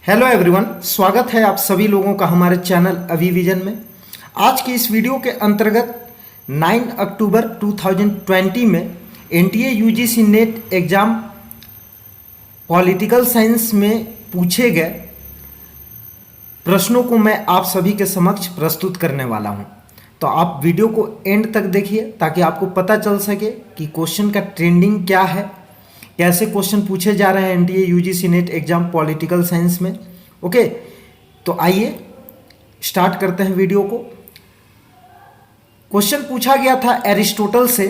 Hello everyone, स्वागत है आप सभी लोगों का हमारे चैनल अभी विजन में। आज की इस वीडियो के अंतर्गत 9 अक्टूबर 2020 में NTA UGC net exam political science में पूछे गए प्रश्नों को मैं आप सभी के समक्ष प्रस्तुत करने वाला हूं। तो आप वीडियो को एंड तक देखिए ताकि आपको पता चल सके कि क्वेश्चन का ट्रेंडिंग क्या है, कैसे क्वेश्चन पूछे जा रहे हैं NTA UGC NET exam political science में। ओके, तो आइए स्टार्ट करते हैं वीडियो को। क्वेश्चन पूछा गया था एरिस्टोटल से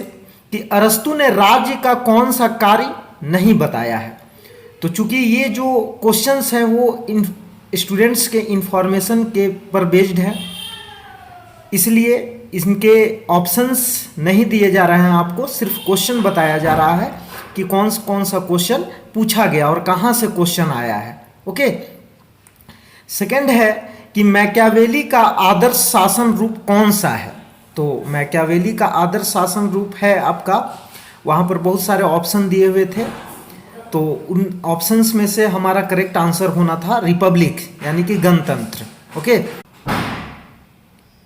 कि अरस्तु ने राज्य का कौन सा कार्य नहीं बताया है। तो चूंकि ये जो क्वेश्चंस हैं वो स्टूडेंट्स के इंफॉर्मेशन के पर बेस्ड है, इसलिए इनके ऑप्शंस नहीं दिए जा रहे हैं। आपको सिर्फ क्वेश्चन बताया जा रहा है कि कौन सा क्वेश्चन पूछा गया और कहाँ से क्वेश्चन आया है। ओके, सेकंड है कि मैकियावेली का आदर्श शासन रूप कौन सा है। तो मैकियावेली का आदर्श शासन रूप है आपका, वहाँ पर बहुत सारे ऑप्शन दिए हुए थे, तो उन ऑप्शंस में से हमारा करेक्ट आंसर होना था रिपब्लिक यानी कि गणतंत्र। ओके,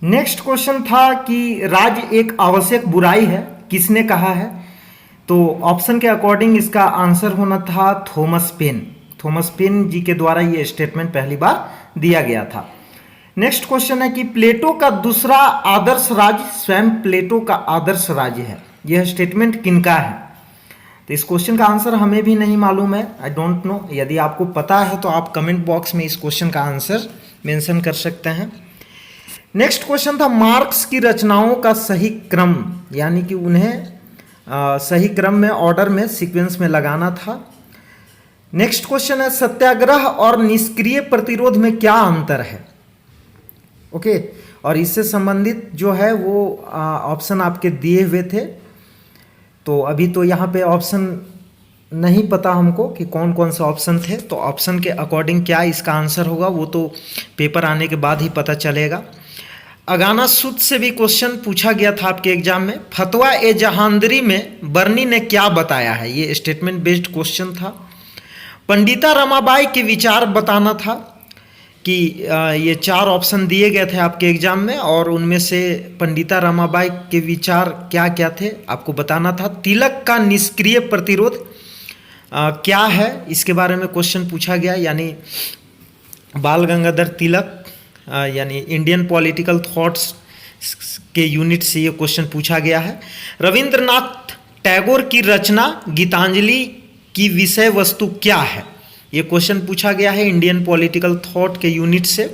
नेक्स्ट क्वेश्चन था कि राज्य एक आवश्यक बुराई है, किसने कहा है। तो ऑप्शन के अकॉर्डिंग इसका आंसर होना था थॉमस पेन। थॉमस पेन जी के द्वारा ये स्टेटमेंट पहली बार दिया गया था। नेक्स्ट क्वेश्चन है कि प्लेटो का दूसरा आदर्श राज्य स्वयं प्लेटो का आदर्श राज्य है, यह स्टेटमेंट किनका है। तो इस क्वेश्चन का आंसर हमें भी नहीं मालूम है, आई डोंट नो। यदि आपको पता है तो आप कमेंट बॉक्स में इस क्वेश्चन का आंसर मेंशन कर सकते हैं। नेक्स्ट क्वेश्चन था मार्क्स की रचनाओं का सही क्रम, यानी कि उन्हें सही क्रम में, ऑर्डर में, सीक्वेंस में लगाना था। नेक्स्ट क्वेश्चन है सत्याग्रह और निष्क्रिय प्रतिरोध में क्या अंतर है। ओके, और इससे संबंधित जो है वो ऑप्शन आपके दिए हुए थे। तो अभी तो यहाँ पे ऑप्शन नहीं पता हमको कि कौन कौन से ऑप्शन थे, तो ऑप्शन के अकॉर्डिंग क्या इसका आंसर होगा वो तो पेपर आने के बाद ही पता चलेगा। अगाना सूत्र से भी क्वेश्चन पूछा गया था आपके एग्जाम में। फतवा ए जहांदरी में बर्नी ने क्या बताया है, ये स्टेटमेंट बेस्ड क्वेश्चन था। पंडिता रमाबाई के विचार बताना था कि ये चार ऑप्शन दिए गए थे आपके एग्जाम में और उनमें से पंडिता रमाबाई के विचार क्या क्या थे आपको बताना था। तिलक का निष्क्रिय प्रतिरोध क्या है, इसके बारे में क्वेश्चन पूछा गया, यानी बाल गंगाधर तिलक यानी इंडियन पॉलिटिकल थॉट्स के यूनिट से ये क्वेश्चन पूछा गया है। रविंद्रनाथ टैगोर की रचना गीतांजलि की विषय वस्तु क्या है, ये क्वेश्चन पूछा गया है इंडियन पॉलिटिकल थॉट के यूनिट से।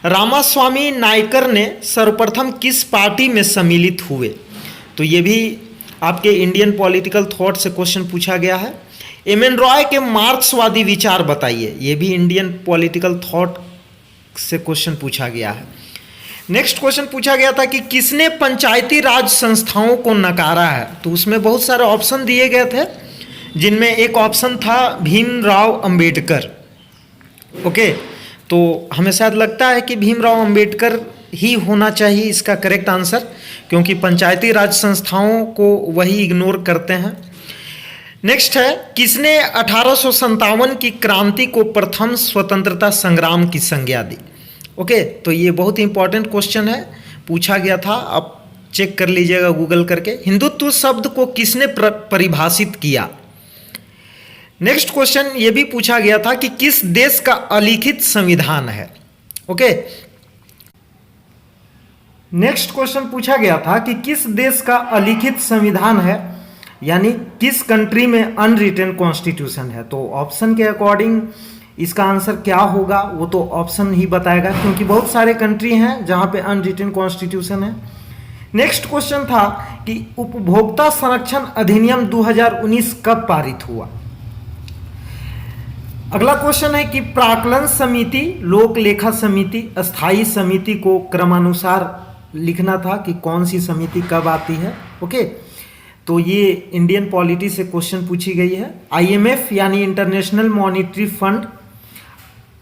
रामास्वामी नायकर ने सर्वप्रथम किस पार्टी में सम्मिलित हुए, तो ये भी आपके इंडियन पॉलिटिकल थॉट से क्वेश्चन पूछा गया है। एम एन रॉय के मार्क्सवादी विचार बताइए, ये भी इंडियन पॉलिटिकल थॉट से क्वेश्चन पूछा गया है। नेक्स्ट क्वेश्चन पूछा गया था कि किसने पंचायती राज संस्थाओं को नकारा है। तो उसमें बहुत सारे ऑप्शन दिए गए थे, जिनमें एक ऑप्शन था भीमराव अंबेडकर। ओके, तो हमें शायद लगता है कि भीमराव अंबेडकर ही होना चाहिए इसका करेक्ट आंसर, क्योंकि पंचायती राज संस्थाओं को वही इग्नोर करते हैं। नेक्स्ट है किसने 1857 की क्रांति को प्रथम स्वतंत्रता संग्राम की संज्ञा दी। ओके, तो ये बहुत इंपॉर्टेंट क्वेश्चन है, पूछा गया था, आप चेक कर लीजिएगा गूगल करके। हिंदुत्व शब्द को किसने परिभाषित किया। नेक्स्ट क्वेश्चन ये भी पूछा गया था कि किस देश का अलिखित संविधान है। ओके, नेक्स्ट क्वेश्चन पूछा गया था कि किस देश का अलिखित संविधान है, यानी किस कंट्री में अनरिटन कॉन्स्टिट्यूशन है। तो ऑप्शन के अकॉर्डिंग इसका आंसर क्या होगा वो तो ऑप्शन ही बताएगा, क्योंकि बहुत सारे कंट्री हैं जहां पे अनरिटन कॉन्स्टिट्यूशन है। नेक्स्ट क्वेश्चन था कि उपभोक्ता संरक्षण अधिनियम 2019 कब पारित हुआ। अगला क्वेश्चन है कि प्राक्कलन समिति, लोक लेखा समिति, अस्थायी समिति को क्रमानुसार लिखना था कि कौन सी समिति कब आती है। ओके, तो ये इंडियन पॉलिटी से क्वेश्चन पूछी गई है। आईएमएफ यानी इंटरनेशनल मॉनिटरी फंड,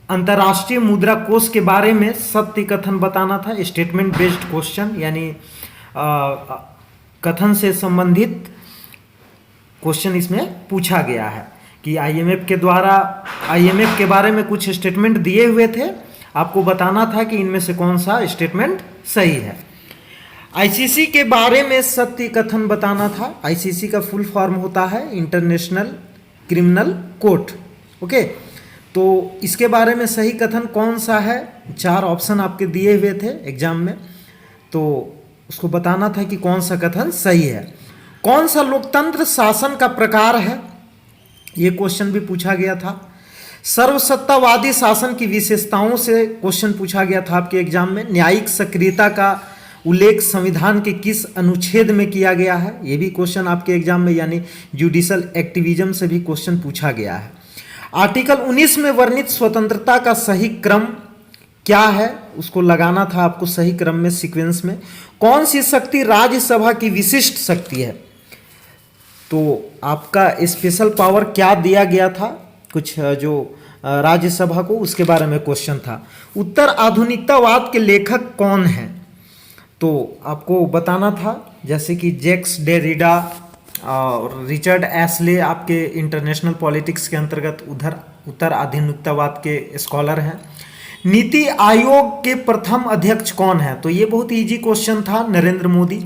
अंतर्राष्ट्रीय मुद्रा कोष के बारे में सत्य कथन बताना था, स्टेटमेंट बेस्ड क्वेश्चन, यानी कथन से संबंधित क्वेश्चन इसमें पूछा गया है कि आईएमएफ के द्वारा आईएमएफ के बारे में कुछ स्टेटमेंट दिए हुए थे, आपको बताना था कि इनमें से कौन सा स्टेटमेंट सही है। आईसीसी के बारे में सत्य कथन बताना था। आईसीसी का फुल फॉर्म होता है इंटरनेशनल क्रिमिनल कोर्ट। ओके, तो इसके बारे में सही कथन कौन सा है, 4 ऑप्शन आपके दिए हुए थे एग्जाम में, तो उसको बताना था कि कौन सा कथन सही है। कौन सा लोकतंत्र शासन का प्रकार है, ये क्वेश्चन भी पूछा गया था। सर्वसत्तावादी शासन की विशेषताओं से क्वेश्चन पूछा गया था आपके एग्जाम में। न्यायिक सक्रियता का उल्लेख संविधान के किस अनुच्छेद में किया गया है, ये भी क्वेश्चन आपके एग्जाम में, यानी जुडिशल एक्टिविज्म से भी क्वेश्चन पूछा गया है। आर्टिकल 19 में वर्णित स्वतंत्रता का सही क्रम क्या है, उसको लगाना था आपको सही क्रम में, सीक्वेंस में। कौन सी शक्ति राज्यसभा की विशिष्ट शक्ति है, तो आपका स्पेशल पावर क्या दिया गया था, कुछ जो राज्यसभा को, उसके बारे में क्वेश्चन था। उत्तर आधुनिकतावाद के लेखक कौन हैं, तो आपको बताना था, जैसे कि जैक्स डेरिडा और रिचर्ड एशले आपके इंटरनेशनल पॉलिटिक्स के अंतर्गत उत्तर आधुनिकतावाद के स्कॉलर हैं। नीति आयोग के प्रथम अध्यक्ष कौन है, तो ये बहुत इजी क्वेश्चन था, नरेंद्र मोदी।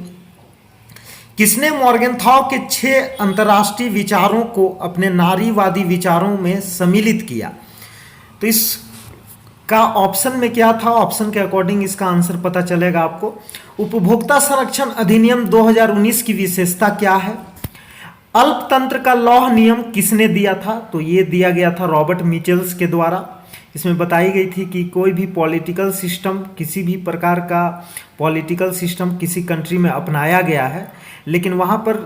किसने मॉर्गेनथॉ के 6 अंतर्राष्ट्रीय विचारों को अपने नारीवादी विचारों में सम्मिलित किया, तो इसका ऑप्शन में क्या था, ऑप्शन के अकॉर्डिंग इसका आंसर पता चलेगा आपको। उपभोक्ता संरक्षण अधिनियम 2019 की विशेषता क्या है। अल्पतंत्र का लौह नियम किसने दिया था, तो ये दिया गया था रॉबर्ट मिचेल्स के द्वारा। इसमें बताई गई थी कि कोई भी पॉलिटिकल सिस्टम, किसी भी प्रकार का पॉलिटिकल सिस्टम किसी कंट्री में अपनाया गया है, लेकिन वहाँ पर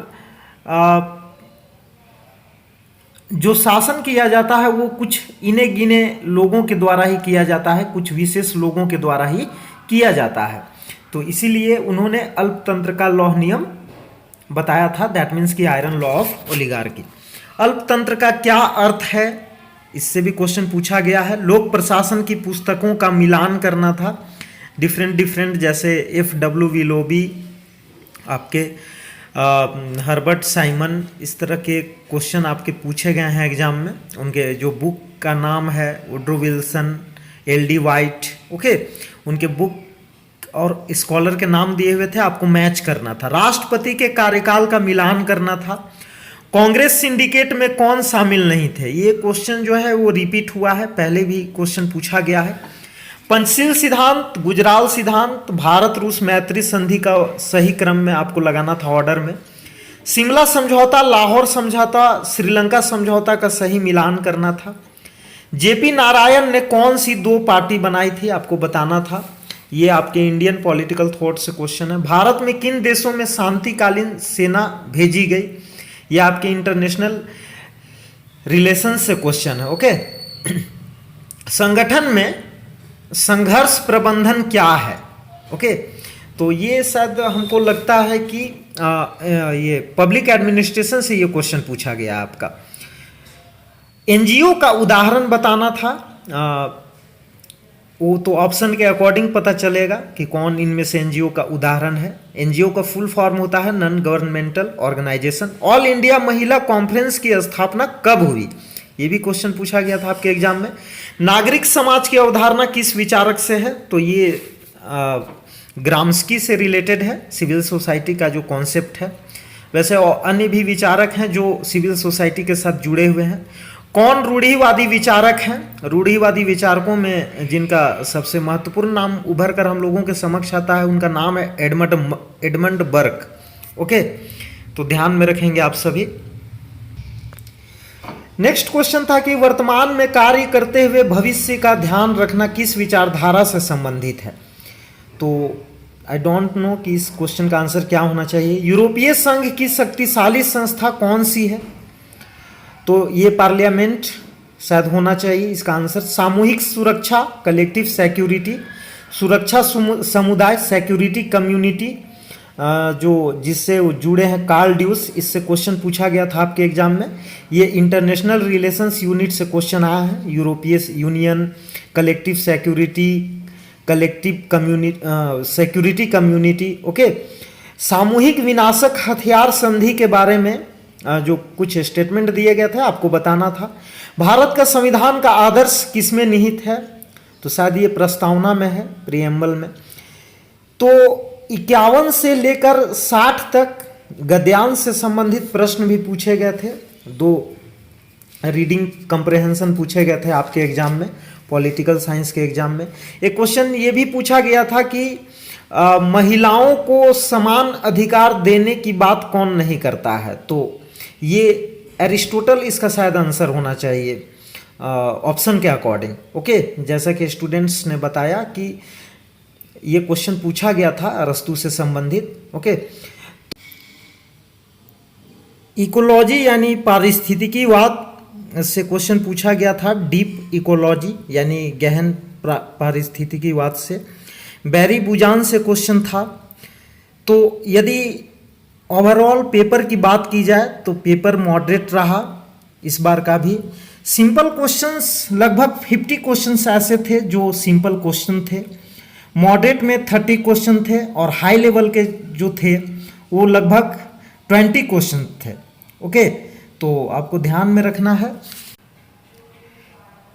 जो शासन किया जाता है वो कुछ इने गिने लोगों के द्वारा ही किया जाता है, कुछ विशेष लोगों के द्वारा ही किया जाता है, तो इसीलिए उन्होंने अल्पतंत्र का लौह नियम बताया था, दैट मीन्स की आयरन लॉ ऑफ ओलिगार्की। अल्पतंत्र का क्या अर्थ है, इससे भी क्वेश्चन पूछा गया है। लोक प्रशासन की पुस्तकों का मिलान करना था, डिफरेंट जैसे FW विलोबी, आपके हर्बर्ट साइमन, इस तरह के क्वेश्चन आपके पूछे गए हैं एग्जाम में। उनके जो बुक का नाम है Woodrow Wilson, LD white, okay, उनके बुक और स्कॉलर के नाम दिए हुए थे, आपको मैच करना था। राष्ट्रपति के कार्यकाल का मिलान करना था। कांग्रेस सिंडिकेट में कौन शामिल नहीं थे, ये क्वेश्चन जो है वो रिपीट हुआ है, पहले भी क्वेश्चन पूछा गया है। पंचशील सिद्धांत, गुजराल सिद्धांत, भारत रूस मैत्री संधि का सही क्रम में आपको लगाना था ऑर्डर में। शिमला समझौता, लाहौर समझौता, श्रीलंका समझौता का सही मिलान करना था। JP नारायण ने कौन सी 2 पार्टी बनाई थी, आपको बताना था, ये आपके इंडियन पॉलिटिकल थॉट से क्वेश्चन है। भारत में किन देशों में शांतिकालीन सेना भेजी गई, ये आपके इंटरनेशनल रिलेशन से क्वेश्चन है, ओके। संगठन में संघर्ष प्रबंधन क्या है, ओके, तो ये शायद हमको लगता है कि ये पब्लिक एडमिनिस्ट्रेशन से ये क्वेश्चन पूछा गया आपका। NGO का उदाहरण बताना था, वो तो ऑप्शन के अकॉर्डिंग पता चलेगा कि कौन इनमें से NGO का उदाहरण है। NGO का फुल फॉर्म होता है non governmental organisation. All India Mahila conference की स्थापना कब हुई, ये भी क्वेश्चन पूछा गया था आपके एग्जाम में। नागरिक समाज की अवधारणा किस विचारक से है, तो ये ग्राम्स्की से रिलेटेड है, सिविल सोसाइटी का जो कॉन्सेप्ट है। वैसे अन्य भी विचारक हैं जो सिविल सोसाइटी के साथ जुड़े हुए हैं। कौन रूढ़िवादी विचारक हैं, रूढ़िवादी विचारकों में जिनका सबसे महत्वपूर्ण नाम उभर कर हम लोगों के समक्ष आता है, उनका नाम है एडमंड बर्क, ओके, तो ध्यान में रखेंगे आप सभी। नेक्स्ट क्वेश्चन था कि वर्तमान में कार्य करते हुए भविष्य का ध्यान रखना किस विचारधारा से संबंधित है, तो आई डोंट नो कि इस क्वेश्चन का आंसर क्या होना चाहिए। यूरोपीय संघ की शक्तिशाली संस्था कौन सी है, तो ये पार्लियामेंट शायद होना चाहिए इसका आंसर। सामूहिक सुरक्षा, कलेक्टिव सिक्योरिटी, सुरक्षा समुदाय, सिक्योरिटी कम्युनिटी, जो जिससे वो जुड़े हैं कार्ल ड्यूस, इससे क्वेश्चन पूछा गया था आपके एग्जाम में। ये इंटरनेशनल रिलेशंस यूनिट से क्वेश्चन आया है, यूरोपीय union, collective security, collective security community, okay. सामूहिक विनाशक हथियार संधि के बारे में जो कुछ स्टेटमेंट दिए गए थे आपको बताना था। भारत का संविधान का आदर्श किसमें निहित है? तो शायद ये प्रस्तावना में है, प्रियम्बल में। तो 51 से लेकर 60 तक गद्यांश से संबंधित प्रश्न भी पूछे गए थे। 2 रीडिंग कंप्रेहेंशन पूछे गए थे आपके एग्जाम में, पॉलिटिकल साइंस के एग्जाम में। एक क्वेश्चन ये भी पूछा गया था कि महिलाओं को समान अधिकार देने की बात कौन नहीं करता है? तो ये एरिस्टोटल इसका शायद आंसर होना चाहिए ऑप्शन के अकॉर्डिंग। ओके, जैसा कि स्टूडेंट्स ने बताया कि ये क्वेश्चन पूछा गया था अरस्तु से संबंधित। ओके, इकोलॉजी यानी पारिस्थितिकीवाद से क्वेश्चन पूछा गया था, डीप इकोलॉजी यानी गहन पारिस्थितिकीवाद से। बैरी बुजान से क्वेश्चन था। तो यदि ओवरऑल पेपर की बात की जाए तो पेपर मॉडरेट रहा इस बार का भी। सिंपल क्वेश्चंस लगभग 50 क्वेश्चंस ऐसे थे जो सिंपल क्वेश्चन थे। मॉडरेट में 30 क्वेश्चन थे और हाई लेवल के जो थे वो लगभग 20 क्वेश्चन थे। ओके, तो आपको ध्यान में रखना है।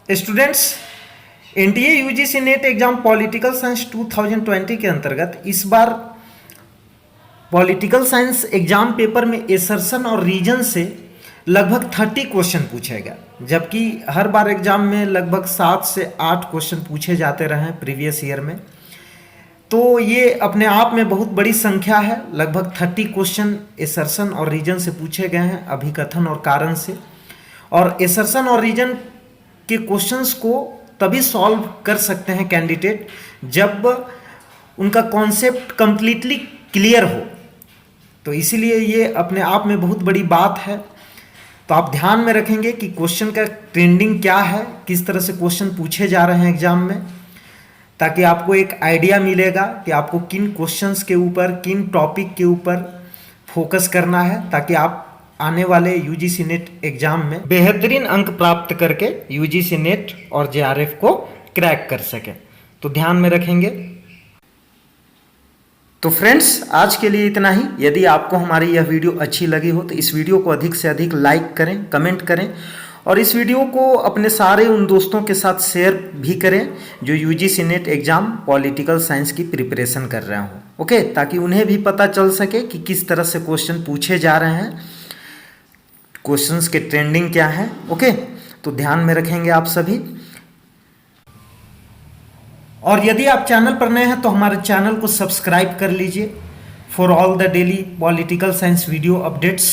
Students, NTA UGC NET exam political science 2020 के अंतर्गत इस बार पॉलिटिकल साइंस एग्जाम पेपर में एसर्शन और रीजन से लगभग 30 क्वेश्चन पूछे गए, जबकि हर बार एग्जाम में लगभग 7 से 8 क्वेश्चन पूछे जाते रहे प्रीवियस ईयर में। तो ये अपने आप में बहुत बड़ी संख्या है। लगभग 30 क्वेश्चन एसर्शन और रीजन से पूछे गए हैं, अभिकथन और कारण से। और एसर्शन और रीजन के क्वेश्चंस को तभी सॉल्व कर सकते हैं कैंडिडेट जब उनका कॉन्सेप्ट कंप्लीटली क्लियर हो। तो इसीलिए ये अपने आप में बहुत बड़ी बात है। तो आप ध्यान में रखेंगे कि क्वेश्चन का ट्रेंडिंग क्या है, किस तरह से क्वेश्चन पूछे जा रहे हैं एग्जाम में, ताकि आपको एक आइडिया मिलेगा कि आपको किन क्वेश्चंस के ऊपर, किन टॉपिक के ऊपर फोकस करना है, ताकि आप आने वाले यूजीसी नेट एग्जाम में बेहतरीन अंक प्राप्त करके यूजीसी नेट और जेआरएफ को क्रैक कर सके। तो ध्यान में रखेंगे। तो फ्रेंड्स, आज के लिए इतना ही। यदि आपको हमारी यह वीडियो अच्छी लगी हो तो इस वीडियो को अधिक से अधिक लाइक करें, कमेंट करें और इस वीडियो को अपने सारे उन दोस्तों के साथ शेयर भी करें जो UGC NET exam political science की प्रिपरेशन कर रहे हों। ओके, ताकि उन्हें भी पता चल सके कि किस तरह से क्वेश्चन पूछे जा रहे हैं, क्वेश्चंस के ट्रेंडिंग क्या है। ओके, तो ध्यान में रखेंगे आप सभी। और यदि आप चैनल पर नए हैं तो हमारे चैनल को सब्सक्राइब कर लीजिए for all the daily political science video updates.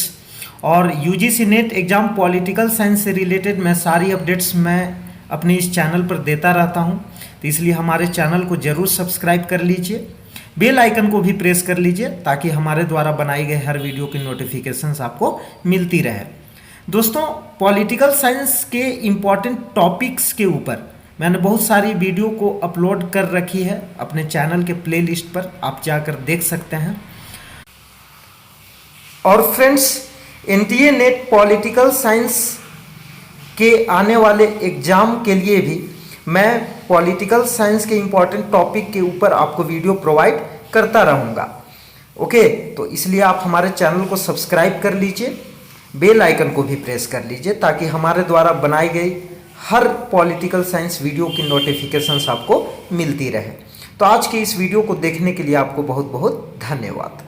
और UGC NET exam political science से रिलेटेड मैं सारी अपडेट्स मैं अपने इस चैनल पर देता रहता हूं, तो इसलिए हमारे चैनल को जरूर सब्सक्राइब कर लीजिए। बेल आइकन को भी प्रेस कर लीजिए ताकि हमारे द्वारा बनाई गई हर वीडियो की नोटिफिकेशंस आपको मिलती रहे। दोस्तों, पॉलिटिकल साइंस के इम्पॉर्टेंट टॉपिक्स के ऊपर मैंने बहुत सारी वीडियो को अपलोड कर रखी है अपने चैनल के प्लेलिस्ट पर, आप जाकर देख सकते हैं। और friends, NTA net political science के आने वाले एग्जाम के लिए भी मैं पॉलिटिकल साइंस के इम्पॉर्टेंट टॉपिक के ऊपर आपको वीडियो प्रोवाइड करता रहूँगा। ओके, तो इसलिए आप हमारे चैनल को सब्सक्राइब कर लीजिए, बेल आइकन को भी प्रेस कर लीजिए ताकि हमारे द्वारा बनाई गई हर पॉलिटिकल साइंस वीडियो की नोटिफिकेशंस आपको मिलती रहे। तो आज की इस वीडियो को देखने के लिए आपको बहुत बहुत धन्यवाद।